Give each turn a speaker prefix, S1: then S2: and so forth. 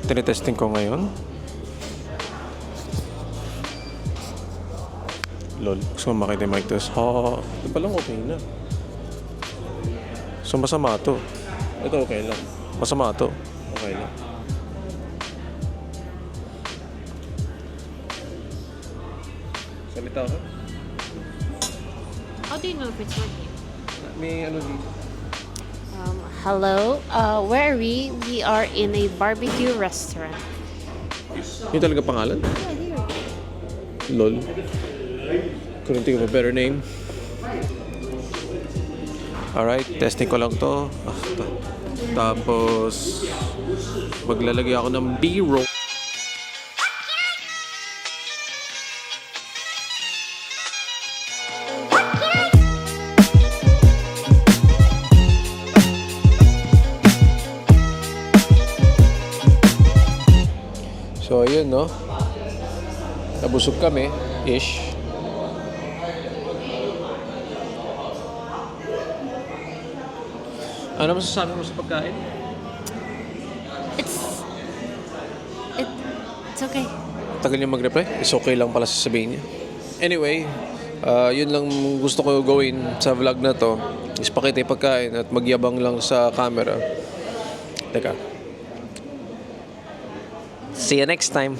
S1: tinitesting ko ngayon. Lol, gusto ko makita yung mic test. Ha, ito palang okay na. So masama to. Ito okay lang. Masama to. Okay lang. Salita ka?
S2: How do you know if it's working?
S1: May ano dito.
S2: Hello, where are we? We are in a barbecue restaurant.
S1: Yung talaga pangalan?
S2: Yeah, here.
S1: Lol. Couldn't think of a better name. Alright, testing ko lang to. Tapos, maglalagay ako ng B-roll. So, ayun, no? Nabusog kami, ish. Ano masasabi mo sa pagkain?
S2: It's okay.
S1: Tagal niya mag-reply? It's okay lang pala sasabihin niya. Anyway, yun lang gusto ko gawin sa vlog na to. Is pakita yung pagkain at magyabang lang sa camera. Teka. See you next time.